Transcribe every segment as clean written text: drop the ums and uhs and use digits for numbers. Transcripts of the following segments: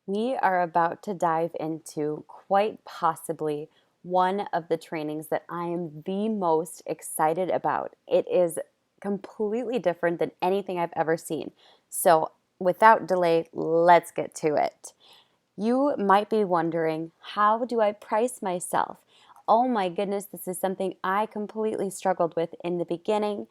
We are about to dive into quite possibly one of the trainings that I am the most excited about. It is completely different than anything I've ever seen. So, without delay, let's get to it. You might be wondering, how do I price myself? Oh my goodness, this is something I completely struggled with in the beginning.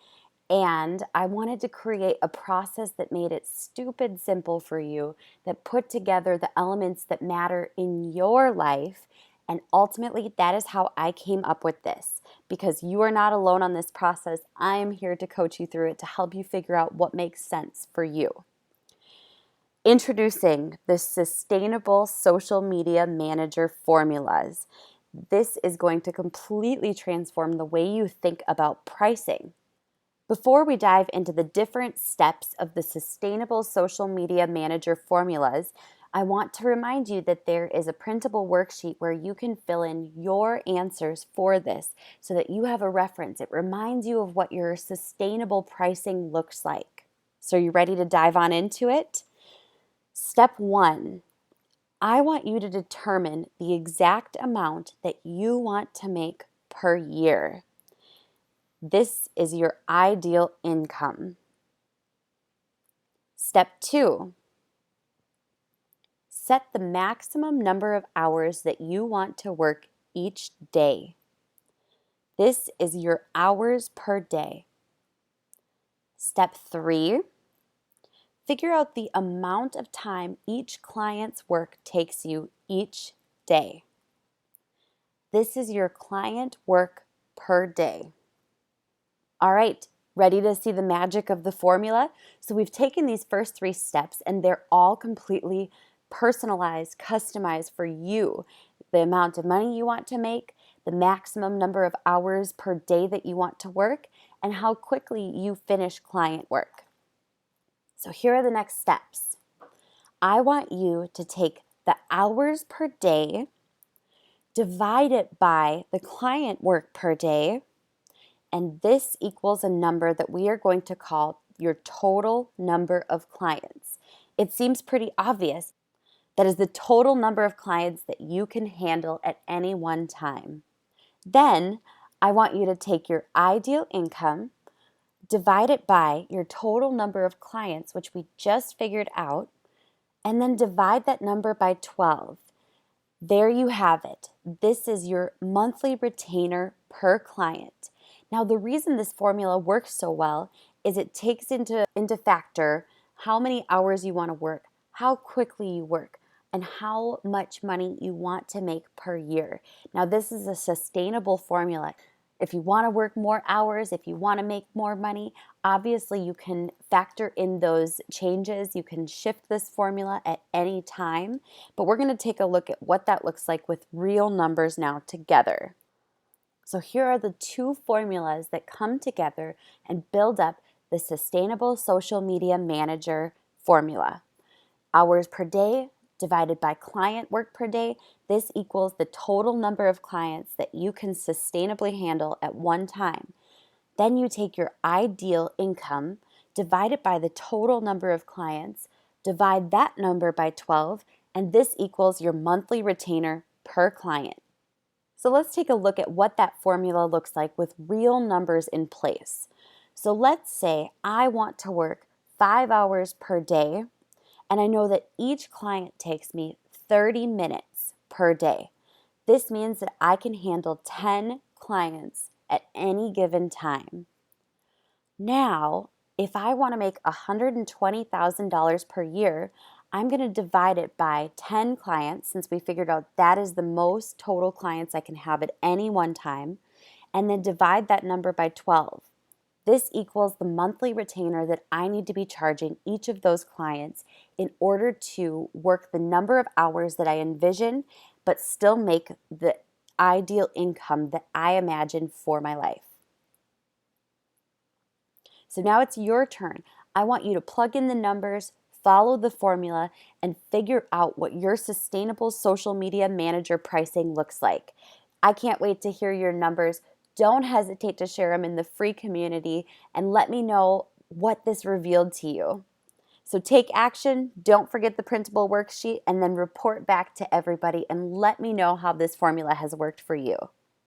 And I wanted to create a process that made it stupid simple for you, that put together the elements that matter in your life. And ultimately, that is how I came up with this. Because you are not alone on this process. I am here to coach you through it to help you figure out what makes sense for you. Introducing the Sustainable Social Media Manager Formulas. This is going to completely transform the way you think about pricing. Before we dive into the different steps of the Sustainable Social Media Manager formulas, I want to remind you that there is a printable worksheet where you can fill in your answers for this so that you have a reference. It reminds you of what your sustainable pricing looks like. So, are you ready to dive on into it? Step 1, I want you to determine the exact amount that you want to make per year. This is your ideal income. Step 2, set the maximum number of hours that you want to work each day. This is your hours per day. Step 3, figure out the amount of time each client's work takes you each day. This is your client work per day. All right, ready to see the magic of the formula? So we've taken these first 3 steps and they're all completely personalized, customized for you. The amount of money you want to make, the maximum number of hours per day that you want to work, and how quickly you finish client work. So here are the next steps. I want you to take the hours per day, divide it by the client work per day, and this equals a number that we are going to call your total number of clients. It seems pretty obvious. That is the total number of clients that you can handle at any one time. Then I want you to take your ideal income, divide it by your total number of clients, which we just figured out, and then divide that number by 12. There you have it. This is your monthly retainer per client. Now, the reason this formula works so well is it takes into factor how many hours you want to work, how quickly you work, and how much money you want to make per year. Now, this is a sustainable formula. If you want to work more hours, if you want to make more money, obviously you can factor in those changes. You can shift this formula at any time, but we're going to take a look at what that looks like with real numbers now together. So here are the 2 formulas that come together and build up the Sustainable Social Media Manager formula. Hours per day divided by client work per day, this equals the total number of clients that you can sustainably handle at one time. Then you take your ideal income, divide it by the total number of clients, divide that number by 12, and this equals your monthly retainer per client. So let's take a look at what that formula looks like with real numbers in place. So let's say I want to work 5 hours per day, and I know that each client takes me 30 minutes per day. This means that I can handle 10 clients at any given time. Now, if I want to make $120,000 per year, I'm going to divide it by 10 clients, since we figured out that is the most total clients I can have at any one time, and then divide that number by 12. This equals the monthly retainer that I need to be charging each of those clients in order to work the number of hours that I envision, but still make the ideal income that I imagine for my life. So now it's your turn. I want you to plug in the numbers, follow the formula, and figure out what your sustainable social media manager pricing looks like. I can't wait to hear your numbers. Don't hesitate to share them in the free community and let me know what this revealed to you. So take action, don't forget the printable worksheet, and then report back to everybody and let me know how this formula has worked for you.